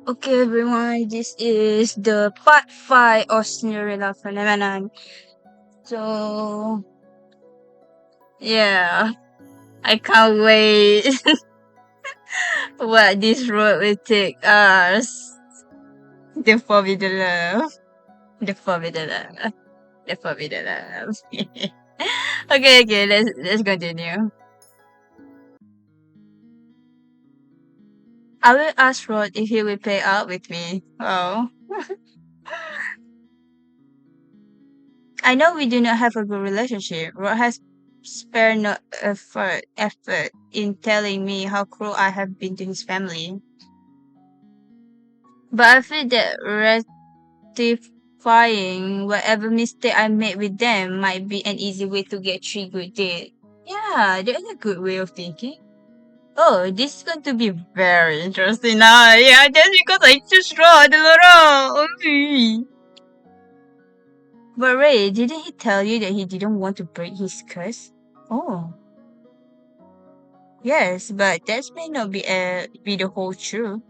Okay, everyone, this is the part 5 of Cinderella Phenomenon. So, yeah, I can't wait what this road will take us. The forbidden love. The forbidden love. The forbidden love. Okay, let's continue. I will ask Rod if he will play out with me. Oh. I know we do not have a good relationship. Rod has spared no effort in telling me how cruel I have been to his family. But I feel that rectifying whatever mistake I made with them might be an easy way to get 3 good days. Yeah, that's a good way of thinking. Oh, this is going to be very interesting now. Yeah, just because I choose Rod, Laura. But Ray, didn't he tell you that he didn't want to break his curse? Oh, yes, but that may not be the whole truth.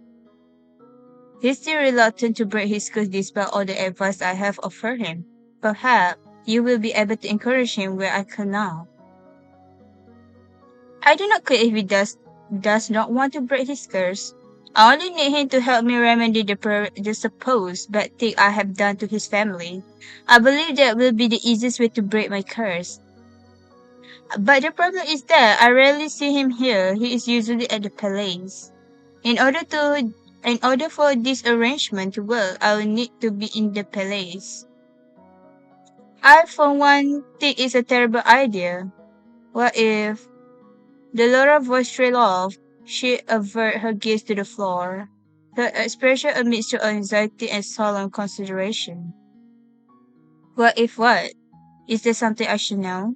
He's still reluctant to break his curse despite all the advice I have offered him. Perhaps you will be able to encourage him where I cannot. I do not care if he does not want to break his curse. I only need him to help me remedy the supposed bad thing I have done to his family. I believe that will be the easiest way to break my curse. But the problem is that I rarely see him here. He is usually at the palace. In order for this arrangement to work, I will need to be in the palace. I for one think it's a terrible idea. What if Delora voice trailed off, she averted her gaze to the floor, her expression a mixture of anxiety and solemn consideration. What if what? Is there something I should know?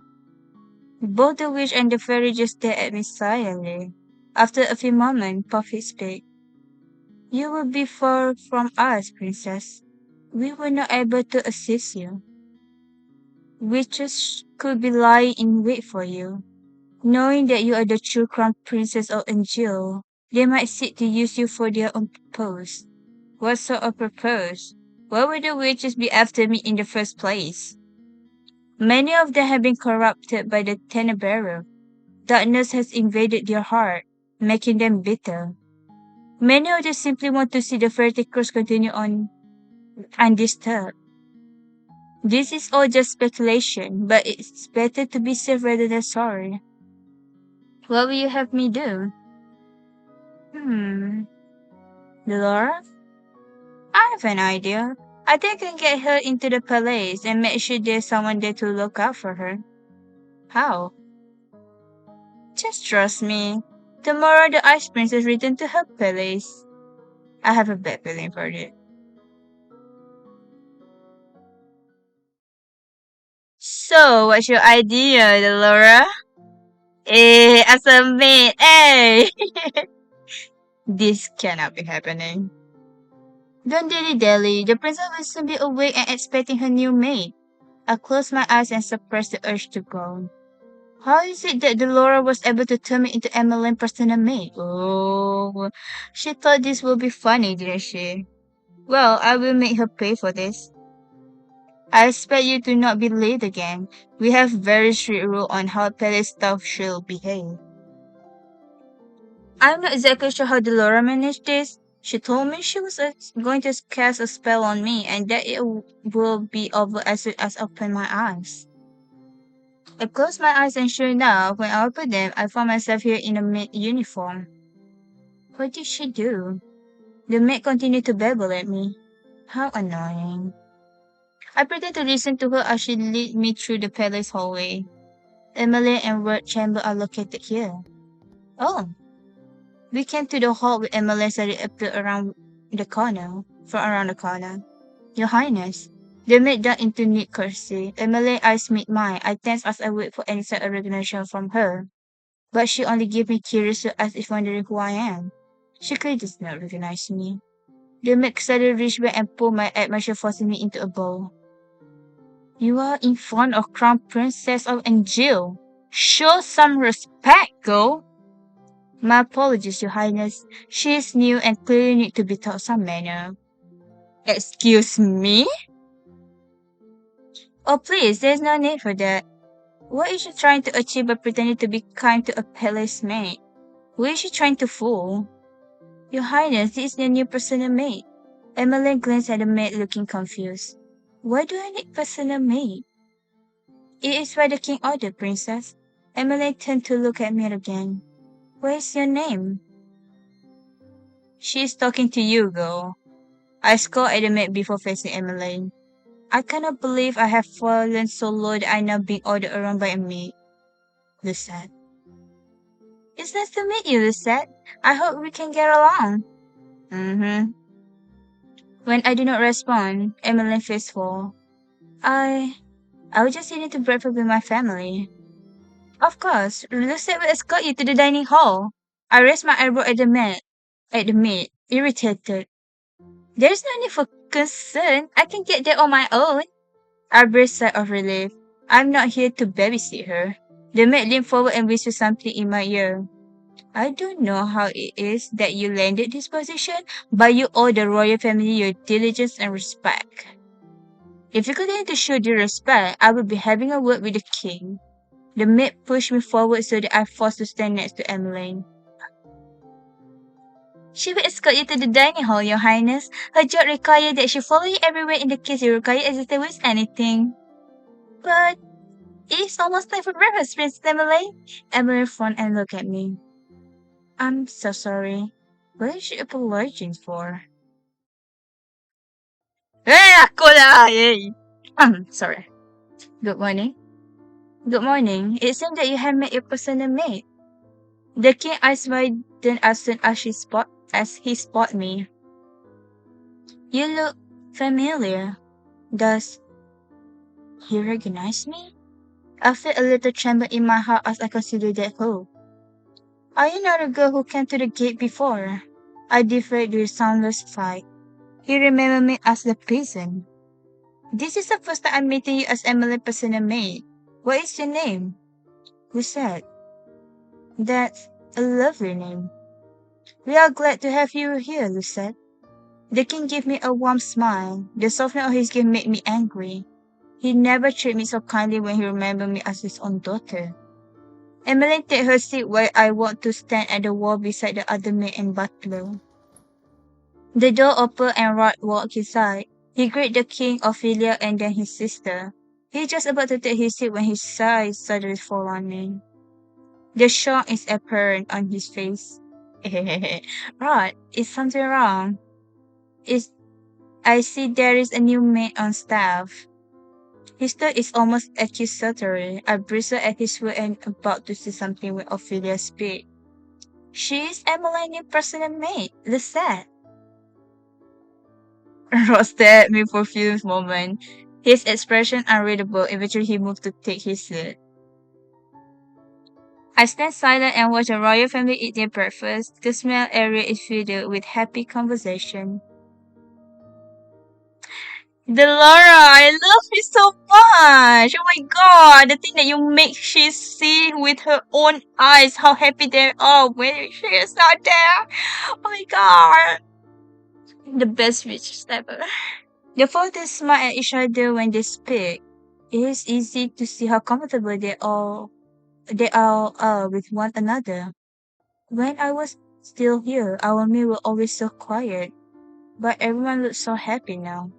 Both the witch and the fairy just stared at me silently. After a few moments, Puffy spoke. You will be far from us, princess. We were not able to assist you. Witches could be lying in wait for you. Knowing that you are the true crown princess of Angel, they might seek to use you for their own purpose. What sort of purpose? Why would the witches be after me in the first place? Many of them have been corrupted by the Tenebrae. Darkness has invaded their heart, making them bitter. Many of them simply want to see the fairy course continue on undisturbed. This is all just speculation, but it's better to be safe rather than sorry. What will you have me do? Hmm. Laura? I have an idea. I think I can get her into the palace and make sure there's someone there to look out for her. How? Just trust me. Tomorrow the Ice Princess returns to her palace. I have a bad feeling for it. So, what's your idea, Laura? As a maid, This cannot be happening. Don't dilly-dally. The princess will soon be awake and expecting her new maid. I closed my eyes and suppressed the urge to groan. How is it that Delora was able to turn me into Emmeline's personal maid? Oh, she thought this would be funny, didn't she? Well, I will make her pay for this. I expect you to not be late again. We have very strict rules on how palace staff should behave. I'm not exactly sure how Delora managed this. She told me she was going to cast a spell on me and that it will be over as soon as I open my eyes. I closed my eyes and sure enough, when I opened them, I found myself here in a maid uniform. What did she do? The maid continued to babble at me. How annoying. I pretended to listen to her as she led me through the palace hallway. Emily and Word chamber are located here. Oh. We came to the hall with Emily as it appeared around the corner, from around the corner. Your Highness. They made down into neat courtesy. Emily's eyes meet mine. I tense as I wait for any sign of recognition from her. But she only gave me curious look as if wondering who I am. She clearly does not recognize me. The maid suddenly reached back and pulled my admiration, forcing me into a bow. You are in front of Crown Princess of Angel. Show some respect, girl. My apologies, Your Highness. She is new and clearly need to be taught some manner. Excuse me? Oh, please, there's no need for that. What is she trying to achieve by pretending to be kind to a palace maid? Who is she trying to fool? Your Highness, this is the new personal maid. Emily glanced at the maid looking confused. Why do I need personal maid? It is why the king ordered, princess. Emily turned to look at me again. What is your name? She is talking to you, girl. I scored at the maid before facing Emily. I cannot believe I have fallen so low that I now being ordered around by a maid. Lucette. It's nice to meet you, Lucette. I hope we can get along. Mm-hmm. When I do not respond, Emily face fall. I was just eating to breakfast with my family. Of course, Lucette will escort you to the dining hall. I raised my eyebrow at the maid, irritated. There's no need for concern. I can get there on my own. I breathed a sigh of relief. I'm not here to babysit her. The maid leaned forward and whispered something in my ear. I don't know how it is that you landed this position, but you owe the royal family your diligence and respect. If you continue to show due respect, I will be having a word with the king. The maid pushed me forward so that I forced to stand next to Emmeline. She will escort you to the dining hall, Your Highness. Her job required that she follow you everywhere in the case you require assistance with anything. But it's almost time for breakfast, Prince Emmeline. Emmeline frowned and looked at me. I'm so sorry. What is she apologizing for? Ako na! Yay! Sorry. Good morning. Good morning. It seems that you have met your personal mate. The king eyes widened as soon as he spotted me. You look familiar. Does he recognize me? I felt a little tremble in my heart as I considered that hope. Are you not the girl who came to the gate before? I deferred with soundless sigh. He remembered me as the peasant. This is the first time I'm meeting you as Emily personal maid. What is your name? Lucette. That's a lovely name. We are glad to have you here, Lucette. The king gave me a warm smile. The softness of his gift made me angry. He never treated me so kindly when he remembered me as his own daughter. Emily took her seat while I walked to stand at the wall beside the other maid and butler. The door opened and Rod walked inside. He greeted the king, Ophelia, and then his sister. He was just about to take his seat when his eyes suddenly fall on me. The shock is apparent on his face. Rod, is something wrong? Is I see there is a new maid on staff. His tone is almost accusatory. I bristled at his word and about to say something when Ophelia spoke. She is Emmeline's personal maid, Lucette. Ross stared at me for a few moments, his expression unreadable. Eventually he moved to take his seat. I stand silent and watch the royal family eat their breakfast. The small area is filled with happy conversation. Delora, I love you so much. Oh my god, the thing that you make she see with her own eyes how happy they are when she is not there. Oh my god. The best wishes ever. The photos smile at each other when they speak. It is easy to see how comfortable they all are with one another. When I was still here, our meal was always so quiet, but everyone looks so happy now.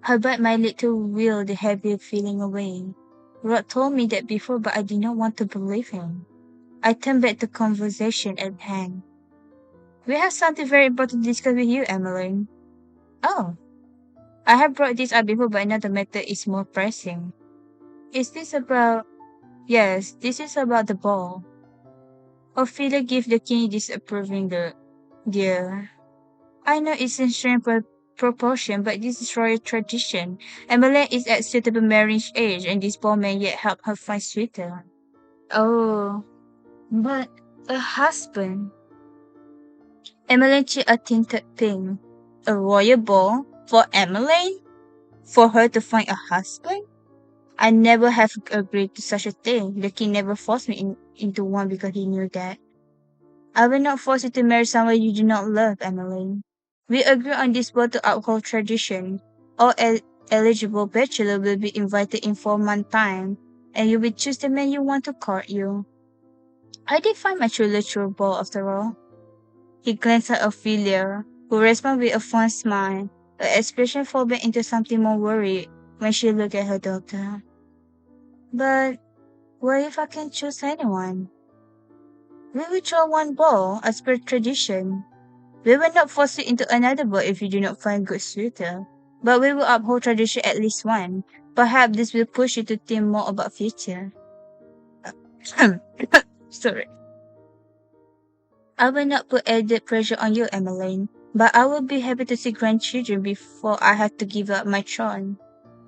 I bite my lip to will the heavy feeling away. Rod told me that before, but I did not want to believe him. I turned back to conversation at hand. We have something very important to discuss with you, Emmeline. Oh, I have brought this up before, but another matter is more pressing. Is this about... Yes, this is about the ball. Ophelia gave the king disapproving the... Dear. I know it's in strange proportion, but this is royal tradition. Emily is at suitable marriage age, and this ball may yet help her find suitor. Oh, but a husband. Emily cheeked a tinted pink. A royal ball for Emily? For her to find a husband? I never have agreed to such a thing. The king never forced me into one because he knew that. I will not force you to marry someone you do not love, Emily. We agree on this vote to uphold tradition. All eligible bachelor will be invited in 4 months' time, and you will choose the man you want to court you. I did find my true true ball after all. He glanced at Ophelia, who responded with a fond smile, her expression falling into something more worried when she looked at her doctor. But what if I can't choose anyone? We will draw one ball as per tradition. We will not force you into another ball if you do not find good suitor, but we will uphold tradition at least one. Perhaps this will push you to think more about future. Sorry. I will not put added pressure on you, Emmeline, but I will be happy to see grandchildren before I have to give up my throne.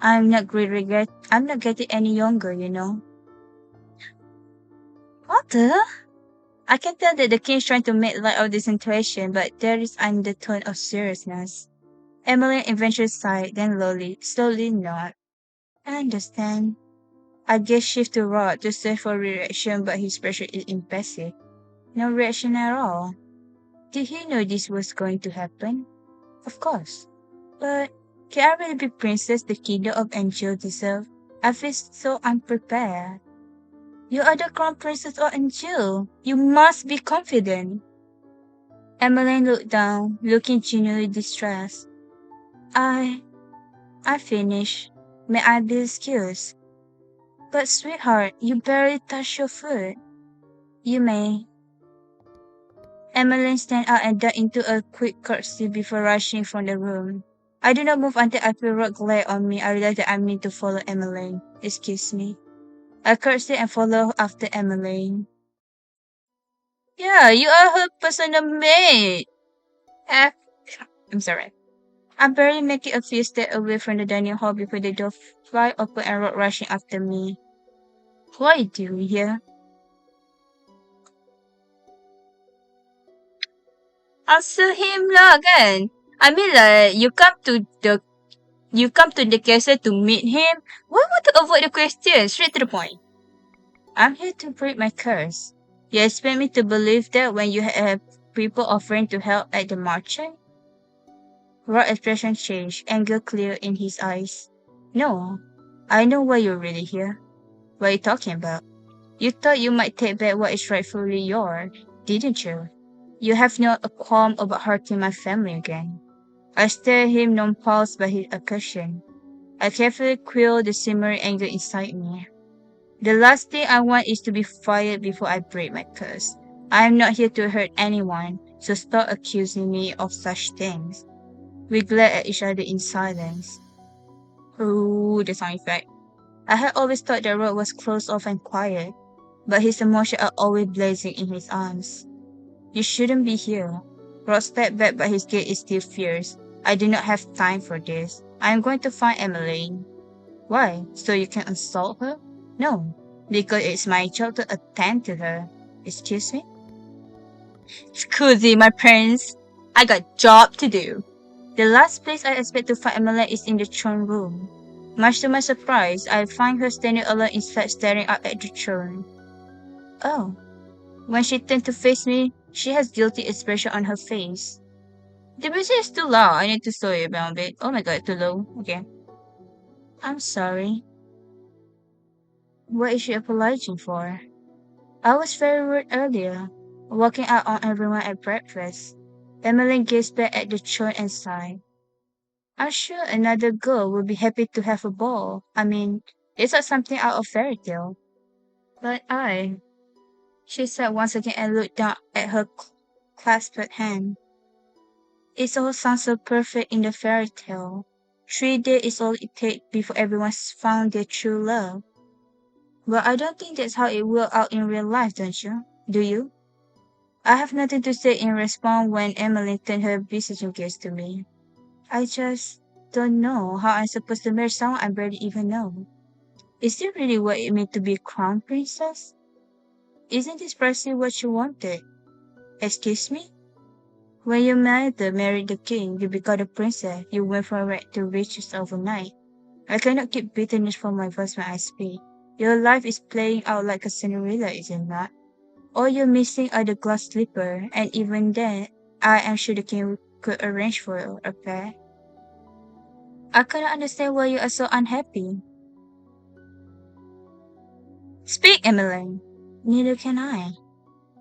I'm not getting any younger, you know. Mother? I can tell that the king is trying to make light of this situation, but there is undertone of seriousness. Emmeline eventually sighed, then slowly nodded. I understand. I gave shift to Rod to search for reaction, but his pressure is impassive. No reaction at all. Did he know this was going to happen? Of course. But can I really be princess the kingdom of angel deserve? I feel so unprepared. You are the crown princess of angel. You must be confident. Emmeline looked down, looking genuinely distressed. I finished. May I be excused? But sweetheart, you barely touched your foot. You may. Emmeline stand out and ducked into a quick curtsy before rushing from the room. I do not move until I feel Rod glare on me. I realize that I need to follow Emmeline. Excuse me. I curtsy and follow after Emmeline. Yeah, you are her personal maid. Ah, I'm sorry. I'm barely making a few steps away from the dining hall before the door fly open and Rod rushing after me. What are you doing here? Answer him lah kan. I mean like you come to the castle to meet him. Why want to avoid the question? Straight to the point. I'm here to break my curse. You expect me to believe that when you have people offering to help at the marching? Rod's expression changed, anger clear in his eyes. No, I know why you're really here. What are you talking about? You thought you might take back what is rightfully yours, didn't you? You have no qualm about hurting my family again. I stare at him non-pulsed by his accusation. I carefully quell the simmering anger inside me. The last thing I want is to be fired before I break my curse. I am not here to hurt anyone, so stop accusing me of such things. We glared at each other in silence. Ooh, the sound effect. I had always thought that Rod was closed off and quiet, but his emotions are always blazing in his eyes. You shouldn't be here. Rod stepped back, but his gaze is still fierce. I do not have time for this. I am going to find Emmeline. Why? So you can assault her? No, because it's my job to attend to her. Excuse me? Scusi, my prince. I got job to do. The last place I expect to find Emmeline is in the throne room. Much to my surprise, I find her standing alone inside staring up at the throne. Oh. When she turned to face me, she has guilty expression on her face. The music is too loud. I need to slow it down a bit. Oh my god, too low. Okay. I'm sorry. What is she apologizing for? I was very rude earlier, walking out on everyone at breakfast. Emmeline gazed back at the throne and sighed. I'm sure another girl would be happy to have a ball. I mean, it's not something out of fairy tale. But she said once again and looked down at her clasped hand. It all sounds so perfect in the fairy tale. 3 days is all it takes before everyone's found their true love. Well, I don't think that's how it will out in real life, don't you? Do you? I have nothing to say in response when Emily turned her beseeching gaze to me. I just don't know how I'm supposed to marry someone I barely even know. Is it really what it means to be a crown princess? Isn't this precisely what you wanted? Excuse me? When your mother married the king, you became a princess. You went from rank to riches overnight. I cannot keep bitterness from my voice when I speak. Your life is playing out like a Cinderella, is it not? All you're missing are the glass slipper, and even then, I am sure the king could arrange for a pair. I cannot understand why you are so unhappy. Speak, Emmeline. Neither can I.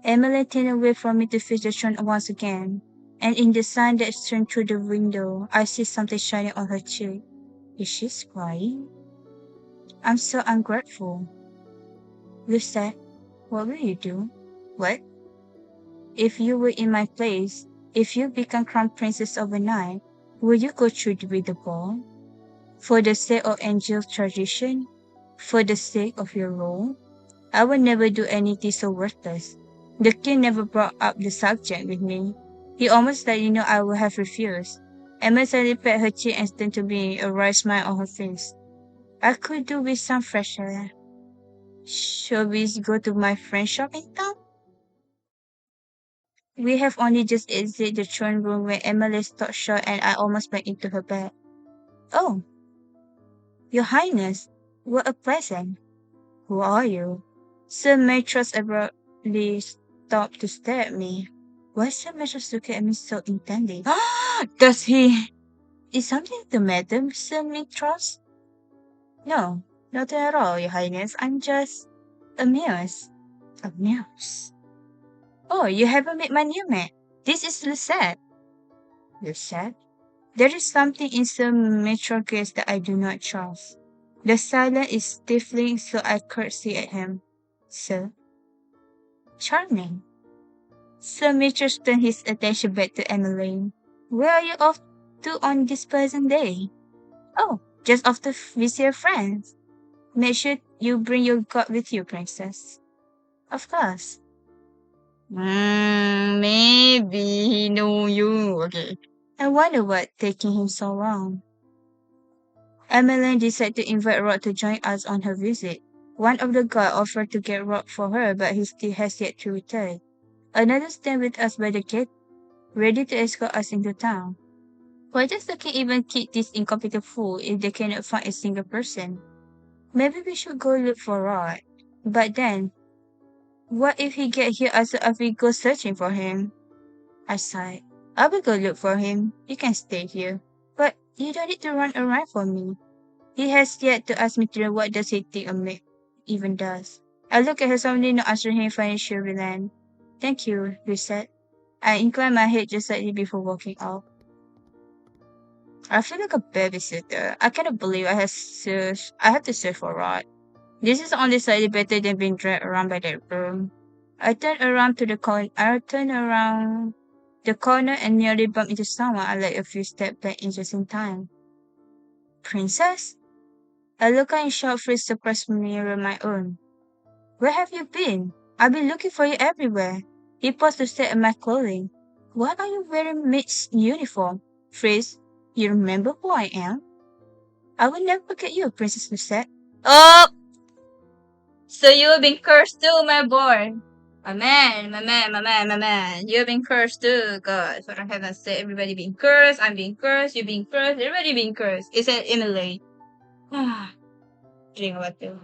Emily turned away from me to face the throne once again, and in the sun that streamed through the window, I see something shining on her cheek. Is she crying? I'm so ungrateful. Lucette, what will you do? What? If you were in my place, if you become crown princess overnight, would you go through with the ball? For the sake of angel tradition? For the sake of your role? I would never do anything so worthless. The king never brought up the subject with me. He almost let you know I would have refused. Emma suddenly pat her cheek and turned to me, a wry smile on her face. I could do with some fresh air. Shall we go to my friend's shop in town? We have only just exited the throne room when Emily stopped short and I almost went into her bed. Oh, your highness, what a pleasant. Who are you? Sir Matros abruptly stopped to stare at me. Why is Sir Matros looking at me so intently? Does he? Is something the matter, Sir Matros? No, not at all, your highness. I'm just amused. Amused? Oh, you haven't met my new maid. This is Lucette. Lucette? There is something in Sir Matros' gaze that I do not trust. The silence is stifling, so I curtsy at him. Sir? Charming. Sir Mitchell turned his attention back to Emmeline. Where are you off to on this pleasant day? Oh, just off to visit your friends. Make sure you bring your god with you, princess. Of course. Maybe he know you. Okay. I wonder what taking him so long. Emmeline decided to invite Rod to join us on her visit. One of the guards offered to get Rod for her, but he still has yet to return. Another stand with us by the gate, ready to escort us into town. Why does the king even keep this incompetent fool if they cannot find a single person? Maybe we should go look for Rod. But then, what if he get here as we go searching for him? I sighed. I will go look for him. You can stay here. But you don't need to run around for me. He has yet to ask me to what does he think of me even does. I look at her suddenly not answering him financial land. Thank you, Lucette. I inclined my head just slightly before walking off. I feel like a babysitter. I cannot believe I have to search for Rod. This is only slightly better than being dragged around by that room. I turned around the corner and nearly bumped into someone I like a few steps back in just in time. Princess? A look in shock face surprised me around my own. Where have you been? I've been looking for you everywhere. He paused to stare at my clothing. Why are you wearing maid's uniform? Frizz, you remember who I am? I will never forget you, Princess Lucette. Oh! So you've been cursed too, my boy. My man. You've been cursed too. God, for heaven's sake, everybody being cursed. I'm being cursed. You're being cursed. Everybody being cursed. It's an Emily. Drink what too.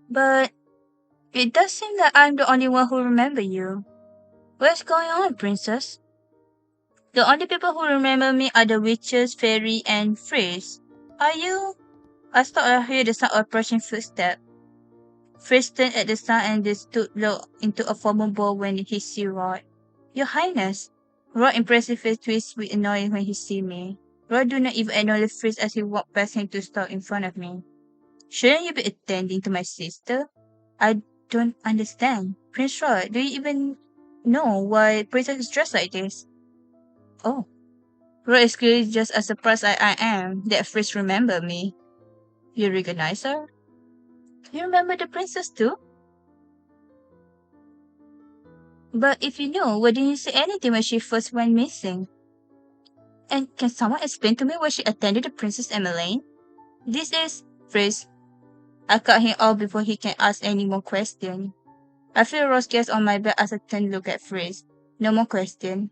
But it does seem that I'm the only one who remember you. What's going on, princess? The only people who remember me are the witches, fairy, and Frizz. Are you? I thought I heard the sound of approaching footsteps. Frizz turned at the sound and they stood low into a formal bow when he saw Rod. Your Highness! Rod impressive face twists with annoyance when he see me. Rod do not even acknowledge Frizz as he walked past him to stop in front of me. Shouldn't you be attending to my sister? I don't understand. Prince Rod, do you even know why Princess is dressed like this? Oh. Rod is clearly just as surprised as I am that Frizz remembered me. You recognize her? You remember the princess too? But if you know, why didn't you say anything when she first went missing? And can someone explain to me why she attended the Princess Emmeline? This is Frizz. I cut him off before he can ask any more questions. I feel Ross gaze on my back as I turn to look at Frizz. No more question.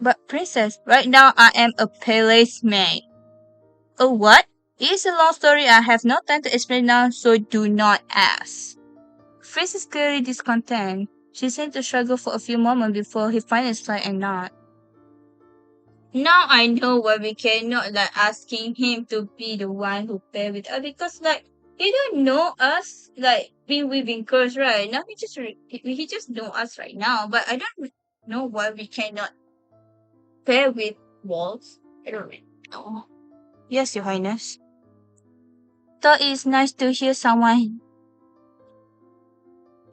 But princess, right now I am a palace maid. A what? It's a long story. I have no time to explain now, so do not ask. Fritz is clearly discontent. She seemed to struggle for a few moments before he finally sighed and nodded. Now I know why we cannot like asking him to be the one who pay with us because like he don't know us like being weaving curse right now he just know us right now but I don't know why we cannot pair with walls. I don't really know. Yes, Your Highness. Thought it's nice to hear someone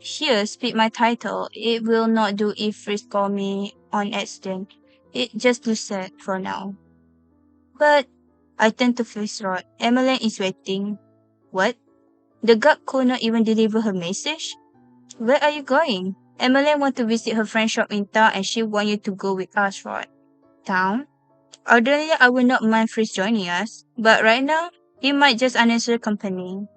here speak my title. It will not do if Fritz call me on accident. It just Lucette for now. But I tend to face Rod. Emmeline is waiting. What? The guard could not even deliver her message? Where are you going? Emmeline want to visit her friend shop in town and she want you to go with us, Rod. Town? Ordinarily, I would not mind Fritz joining us, but right now, he might just unnecessary company.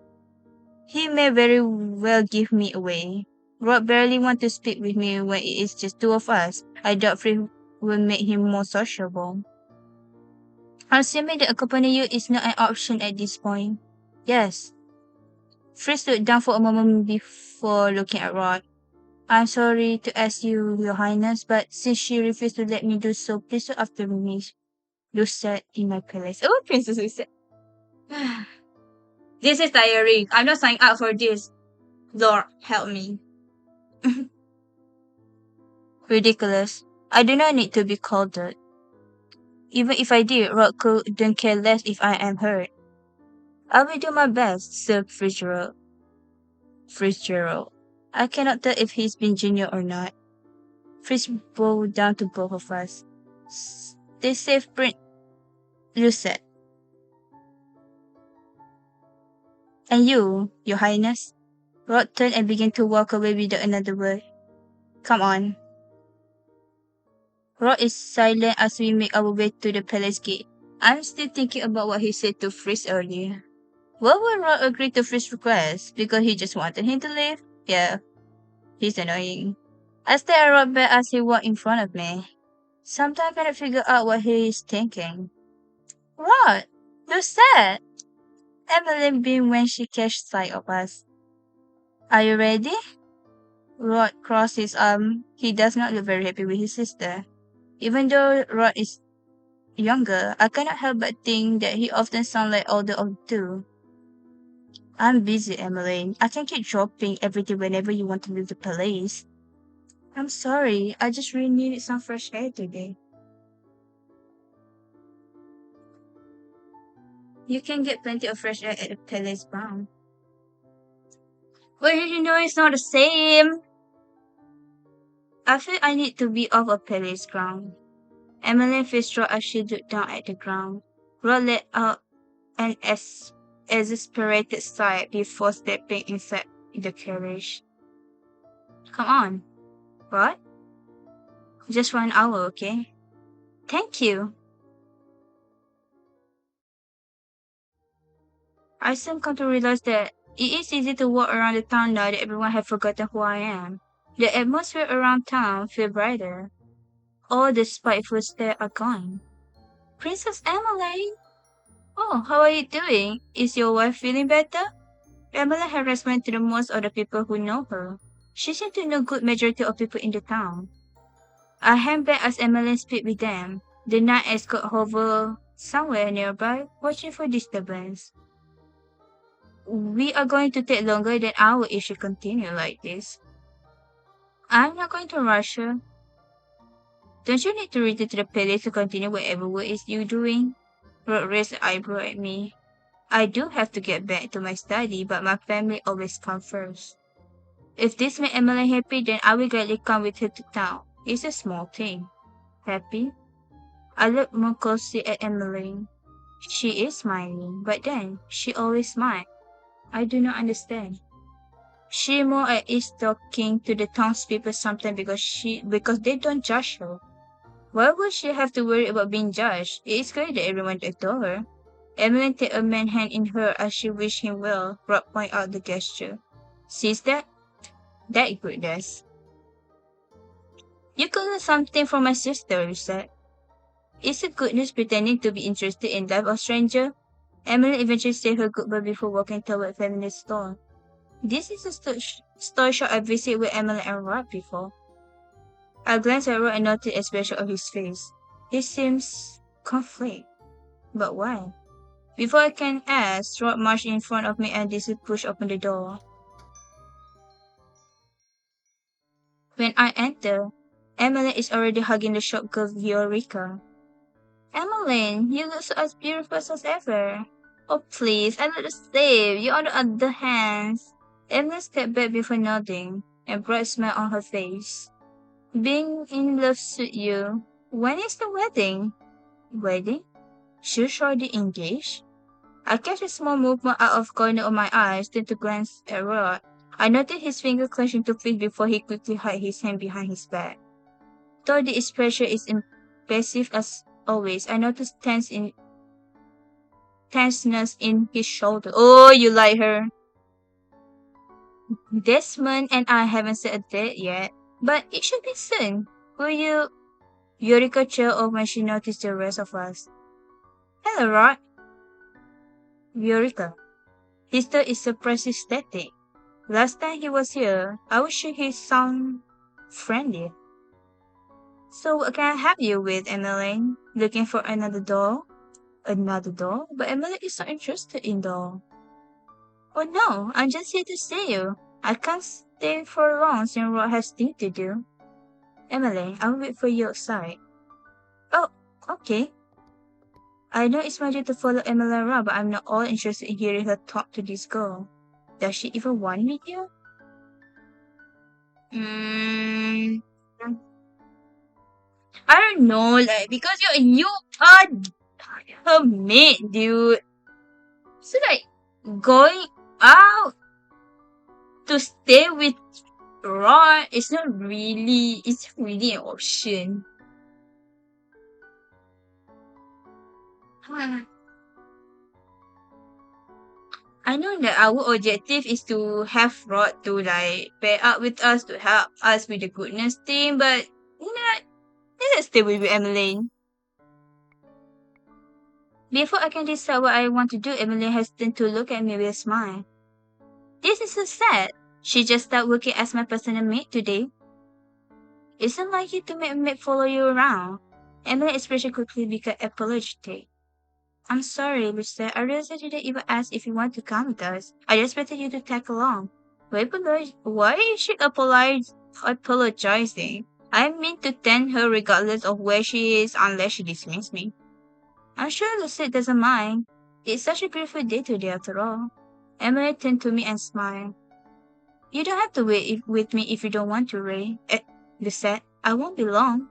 He may very well give me away. Rod barely want to speak with me when it is just two of us. I doubt Fritz will make him more sociable. Assuming that accompany you is not an option at this point. Yes. Fritz looked down for a moment before looking at Rod. I'm sorry to ask you, Your Highness, but since she refused to let me do so, please look after Miss Lucette in my palace. Oh, Princess Lucette. This is tiring. I'm not signing up for this. Lord, help me. Ridiculous. I do not need to be called that. Even if I did, Rod couldn't care less if I am hurt. I will do my best, Sir Fitzgerald. I cannot tell if he's been genial or not. Fritz bowed down to both of us. Stay safe, Prince Lucette. And you, Your Highness? Rod turned and began to walk away without another word. Come on. Rod is silent as we make our way to the palace gate. I'm still thinking about what he said to Fritz earlier. Why would Rod agree to Fritz's request? Because he just wanted him to leave? Yeah, he's annoying. I stared at Rod back as he walked in front of me. Sometimes I cannot figure out what he is thinking. Rod, Lucette! Emmeline beamed when she caught sight of us. Are you ready? Rod crossed his arm. He does not look very happy with his sister. Even though Rod is younger, I cannot help but think that he often sounds like older of the two. I'm busy, Emmeline. I can't keep dropping everything whenever you want to leave the palace. I'm sorry. I just really needed some fresh air today. You can get plenty of fresh air at the palace ground. Well, you know it's not the same. I feel I need to be off a palace ground. Emmeline Fitzgerald as she looked down at the ground. Rod let out an exasperated sigh before stepping inside the carriage. Come on. What? Just for an hour, okay? Thank you. I soon come to realize that it is easy to walk around the town now that everyone has forgotten who I am. The atmosphere around town feels brighter. All the spiteful stares are gone. Princess Emily! Oh, how are you doing? Is your wife feeling better? Emily has responded to the most of the people who know her. She seems to know good majority of people in the town. I hang back as Emily speaks with them. The night escort hover somewhere nearby, watching for disturbance. We are going to take longer than an hour if she continue like this. I'm not going to rush her. Don't you need to return to the palace to continue whatever work is you doing? Rod raised an eyebrow at me. I do have to get back to my study, but my family always comes first. If this makes Emily happy, then I will gladly come with her to town. It's a small thing. Happy? I looked more closely at Emily. She is smiling, but then she always smiles. I do not understand. She more at ease talking to the townspeople sometimes because they don't judge her. Why would she have to worry about being judged? It is clear that everyone adore her. Emily took a man's hand in her as she wished him well. Rod pointed out the gesture. Sees that? That goodness. You could learn something from my sister, you said. Is it goodness pretending to be interested in life of stranger? Emily eventually said her goodbye before walking toward Family's store. This is a store shop I visited with Emily and Rod before. I glanced at Rod and noted the expression of his face. He seems conflicted. But why? Before I can ask, Rod marched in front of me and Daisy pushed open the door. When I enter, Emily is already hugging the shop girl Viorica. Emmeline, you look so as beautiful as ever. Oh please, I look the same. You on the other hand. Emily stepped back before nodding, a bright smile on her face. Being in love suit you. When is the wedding? Wedding? She's already engaged? I catch a small movement out of corner of my eyes, then to glance at Rod. I noted his finger clenching to fist before he quickly hid his hand behind his back. Though the expression is impassive as always, I noticed tenseness in his shoulder. Oh, you like her. Desmond and I haven't said a date yet, but it should be soon. Will you? Eureka trailed off when she noticed the rest of us. Hello, Rod. Eureka. His tone is surprisingly static. Last time he was here, I was sure he sounded friendly. So what can I help you with, Emily? Looking for another doll? Another doll? But Emily is not interested in doll. Oh no, I'm just here to see you. I can't stay for long since Rod has things to do. Emily, I'll wait for you outside. Oh, okay. I know it's my duty to follow Emily around, but I'm not all interested in hearing her talk to this girl. Does she even want me here? Hmm. I don't know, like because you are her mate, dude. So like going out to stay with Ron is not really an option. I know that our objective is to have Rod to like pair up with us to help us with the goodness team, but you know, let's stay with Emmeline. Before I can decide what I want to do, Emily hesitated to look at me with a smile. This is so sad. She just started working as my personal maid today. Isn't like you to make me follow you around. Emily's expression quickly became apologetic. I'm sorry, Lucette. I realized I didn't even ask if you want to come with us. I just wanted you to tag along. Why is she apologizing? I mean to tend her regardless of where she is unless she dismisses me. I'm sure Lucette doesn't mind. It's such a beautiful day today after all. Emily turned to me and smiled. You don't have to wait with me if you don't want to, Ray. Lucette, I won't be long.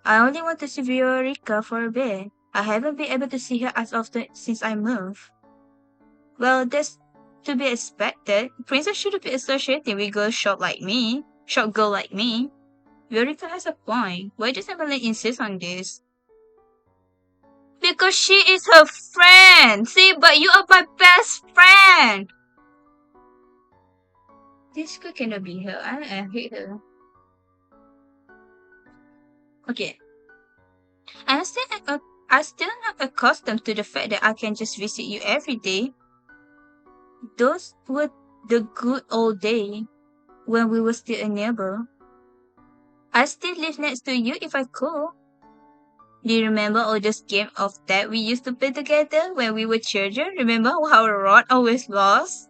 I only want to see Viorica for a bit. I haven't been able to see her as often since I moved. Well, that's to be expected. Princess shouldn't be associating with short girl like me. Viorica has a point. Why does Emily insist on this? Because she is her friend. See, but you are my best friend. This girl cannot be her. I hate her. Okay. I'm still not accustomed to the fact that I can just visit you every day. Those were the good old days when we were still a neighbor. I'd still live next to you if I could. Do you remember all those games of that we used to play together when we were children? Remember how Rod always lost?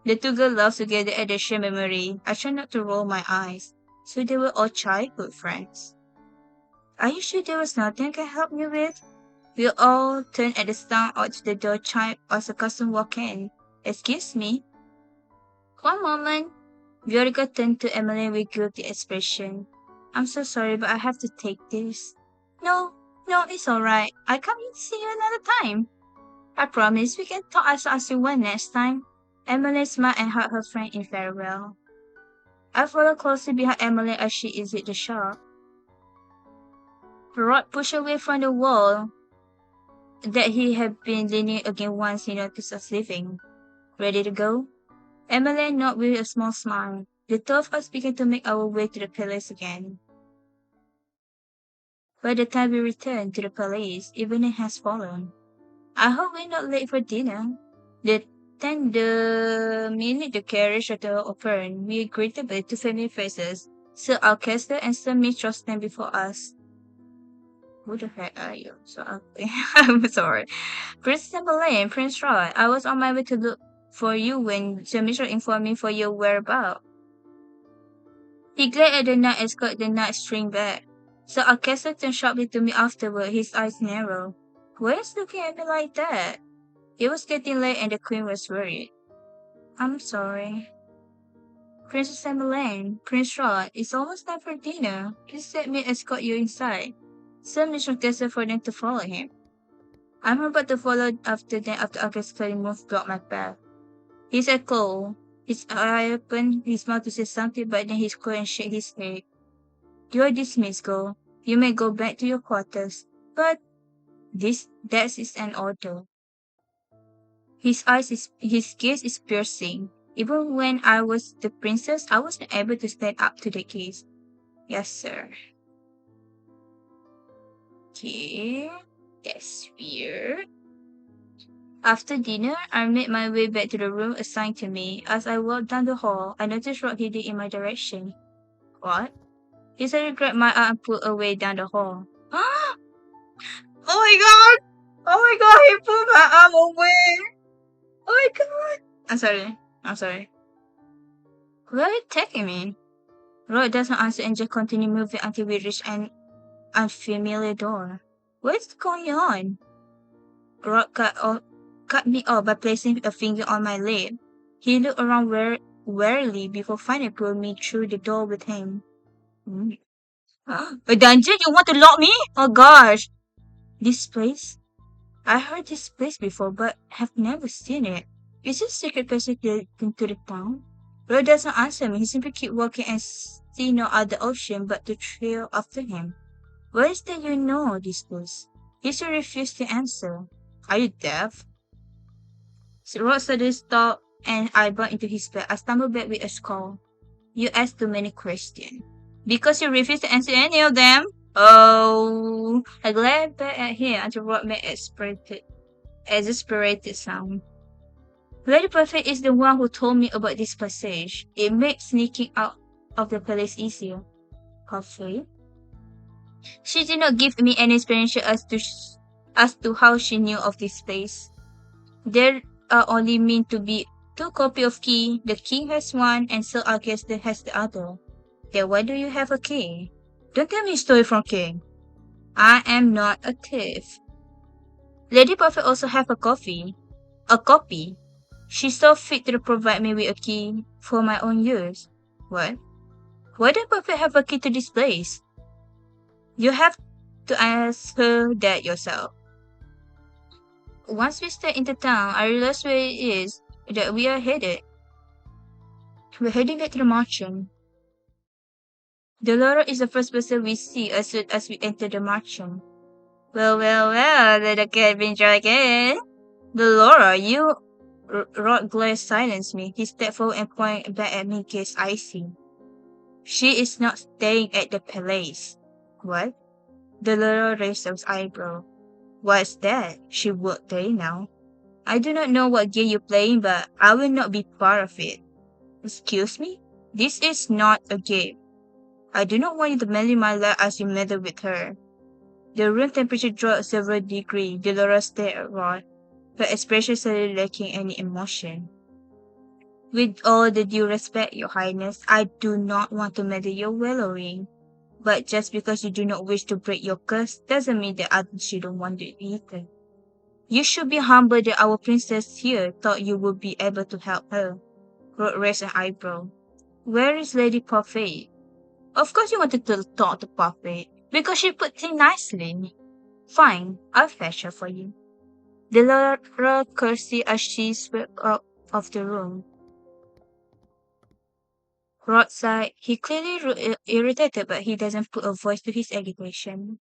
The two girls laughed together at the shared memory. I tried not to roll my eyes. So they were all childhood friends. Are you sure there was nothing I can help you with? We all turned at the sound of the door chime as a cousin walked in. Excuse me. One moment. Viorica turned to Emily with guilty expression. I'm so sorry, but I have to take this. No, it's alright. I'll come and see you another time. I promise we can talk as you want next time. Emily smiled and hugged her friend in farewell. I followed closely behind Emily as she exited the shop. Rod pushed away from the wall that he had been leaning against once he noticed us leaving. Ready to go? Emily nodded with a small smile. The two of us began to make our way to the palace again. By the time we returned to the palace, evening has fallen. I hope we're not late for dinner. The minute the carriage at the opened, we greeted by two familiar faces. Sir Alcester and Sir Mitchell stand before us. Who the heck are you? So ugly. I'm sorry. Princess Boleyn, Prince Roy, I was on my way to look for you when Sir Mitchell informed me for your whereabouts. He glared at the knight and got the knight string back. Sir Alcester turned sharply to me afterward, his eyes narrow. Why is looking at me like that? It was getting late and the queen was worried. I'm sorry. Princess Emmeline, Prince Rod, it's almost time for dinner. Please let me escort you inside. Sir Mitchell gestured for them to follow him. I'm about to follow after them after Uncle's cutting move blocked my path. He said cold. His eye opened, his mouth to say something, but then he squared and shook his head. You are dismissed, girl. You may go back to your quarters. But that is an order. His gaze is piercing. Even when I was the princess, I wasn't able to stand up to the gaze. Yes, sir. Okay, that's weird. After dinner, I made my way back to the room assigned to me. As I walked down the hall, I noticed Rod heading in my direction. What? He suddenly grabbed my arm and pulled away down the hall. Oh my god! Oh my god, he pulled my arm away! Oh my god! I'm sorry. Where are you taking me? Rod doesn't answer and just continue moving until we reach an unfamiliar door. What's going on? Rod cut me off by placing a finger on my lip. He looked around warily before finally pulling me through the door with him. A dungeon? You want to lock me? Oh gosh! This place? I heard this place before, but have never seen it. Is this secret passage into the town? Rod doesn't answer me. He simply keeps walking and see no other option but to trail after him. What is that you know this place? He still refused to answer. Are you deaf? Rod suddenly stopped and I bumped into his back. I stumbled back with a scowl. You asked too many questions. Because you refused to answer any of them? Oh, I glared back at him until Rod made exasperated sound. Lady Perfect is the one who told me about this passage. It makes sneaking out of the palace easier. Perfect? She did not give me any explanation as to how she knew of this place. There are only meant to be 2 copies of key. The king has one and Sir Auguste has the other. Then why do you have a key? Don't tell me a story from king. I am not a thief. Lady Perfect also have a copy. She saw fit to provide me with a key for my own use. What? Why does Perfect have a key to this place? You have to ask her that yourself. Once we step into town, I realize where it is that we are headed. We're heading back to the mansion. Delora is the first person we see as soon as we enter the mansion. Well, little Kevin Dragon. Delora, you... Rod glare silenced me. He stepped forward and pointed back at me, gaze icy. She is not staying at the palace. What? Delora raised her eyebrow. What's that? She would play now. I do not know what game you're playing, but I will not be part of it. Excuse me? This is not a game. I do not want you to meddle my life as you meddle with her. The room temperature dropped several degrees. Delora stared at Rod, her expression suddenly lacking any emotion. With all the due respect, Your Highness, I do not want to meddle your wallowing. But just because you do not wish to break your curse doesn't mean that others shouldn't want to either. You should be humbled that our princess here thought you would be able to help her. Rod raised an eyebrow. Where is Lady Parfait? Of course you wanted to talk to Parfait, because she put things nicely. Fine, I'll fetch her for you. Delora curtsied as she swept out of the room. Rod sighed. He clearly irritated, but he doesn't put a voice to his agitation.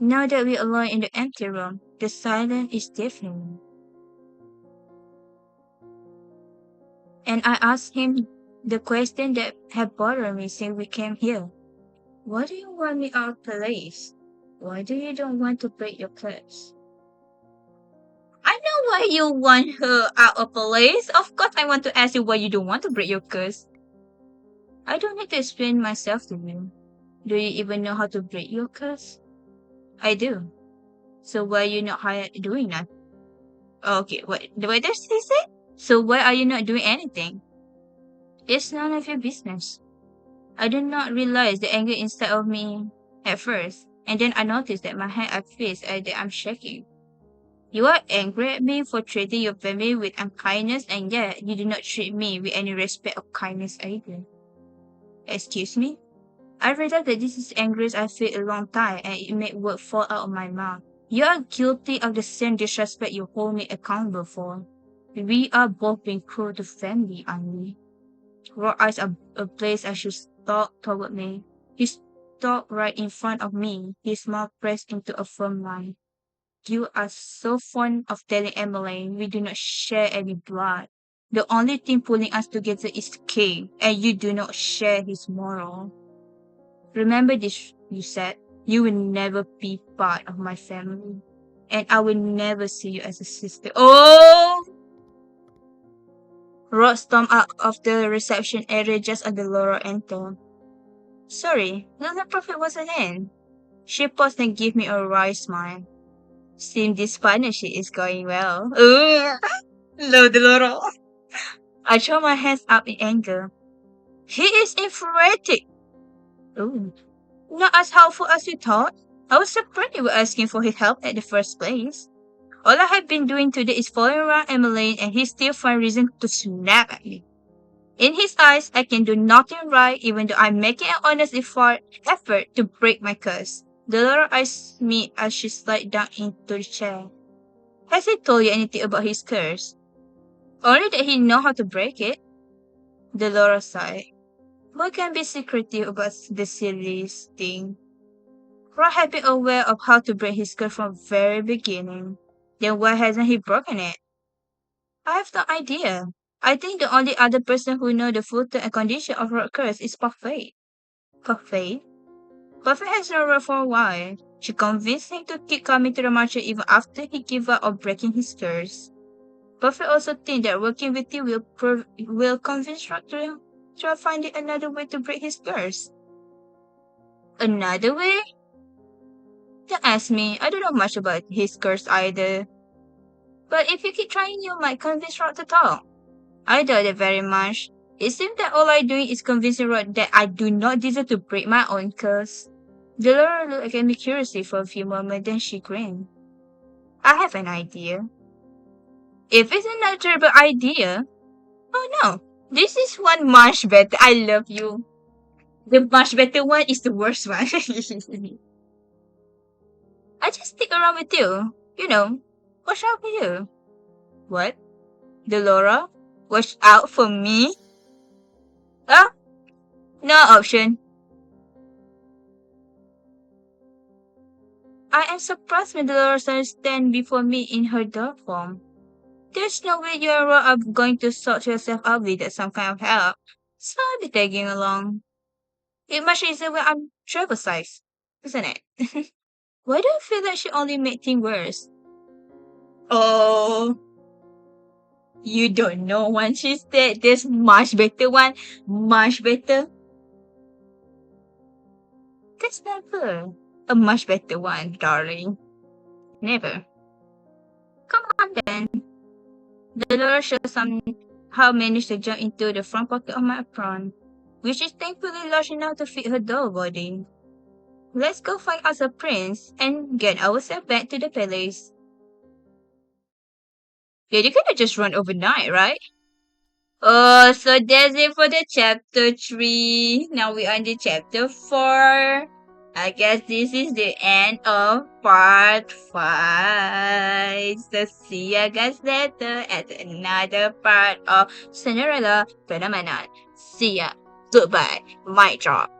Now that we're alone in the empty room, the silence is deafening. And I asked him the question that had bothered me since we came here. Why do you want me out of place? Why do you don't want to break your curse? why you want her out of place? Of course I want to ask you why you don't want to break your curse. I don't need to explain myself to you. Do you even know how to break your curse? I do. So why are you not doing that? Okay, what does he say? So why are you not doing anything? It's none of your business. I did not realize the anger inside of me at first, and then I noticed that my hand are fixed and that I'm shaking. You are angry at me for treating your family with unkindness, and yet you do not treat me with any respect or kindness either. Excuse me? I realized that this is anger I feel a long time, and it made words fall out of my mouth. You are guilty of the same disrespect you hold me accountable for. We are both being cruel to family, aren't we? Raw eyes are ablaze as she stalked toward me. He stopped right in front of me, his mouth pressed into a firm line. You are so fond of telling Emmeline we do not share any blood. The only thing pulling us together is King, and you do not share his moral. Remember this, you said. You will never be part of my family. And I will never see you as a sister. Oh! Rod stormed out of the reception area just as the Laura entered. Sorry, Luna Prophet wasn't in. She paused and gave me a wry smile. Seems this partnership is going well. Ooh, love the Laura. I threw my hands up in anger. He is infuriating. Ooh, not as helpful as you thought. I was surprised you were asking for his help at the first place. All I have been doing today is following around Emmeline, and he still finds reason to snap at me. In his eyes, I can do nothing right even though I'm making an honest effort to break my curse. Delora eyes me as she slid down into the chair. Has he told you anything about his curse? Only that he know how to break it. Delora sighed. Who can be secretive about the silliest thing? Ra had been aware of how to break his curse from the very beginning. Then why hasn't he broken it? I have no idea. I think the only other person who knows the full term and condition of her curse is Parfait. Parfait? Parfait has known her for a while. She convinced him to keep coming to the market even after he gave up on breaking his curse. Parfait also thinks that working with you will convince her to try finding another way to break his curse. Another way? Don't ask me. I don't know much about his curse either. But if you keep trying, you might convince Rod to talk. I doubt it very much. It seems that all I'm doing is convincing Rod that I do not deserve to break my own curse. Delora looked at me curiously for a few moments, then she grinned. I have an idea. If it's not a terrible idea, oh no, this is one much better. I love you. The much better one is the worst one. I just stick around with you. You know, watch out for you. What? Delora? Watch out for me? Huh? No option. I am surprised when Delora stand before me in her dark form. There's no way you and Ro are going to sort yourself out without some kind of help, so I'll be tagging along. It's much easier when I'm travel size, isn't it? Why do I feel like she only made things worse? Oh, you don't know when she said there's much better one, much better. There's never a much better one, darling. Never. Come on then. Dolores somehow managed to jump into the front pocket of my apron, which is thankfully large enough to fit her doll body. Let's go find us a prince and get ourselves back to the palace. Yeah, you couldn't just run overnight, right? Oh, so that's it for the chapter 3. Now we are in the chapter 4. I guess this is the end of part 5. So see you guys later at another part of Cinderella Phenomenon. See ya. Goodbye. Mic drop.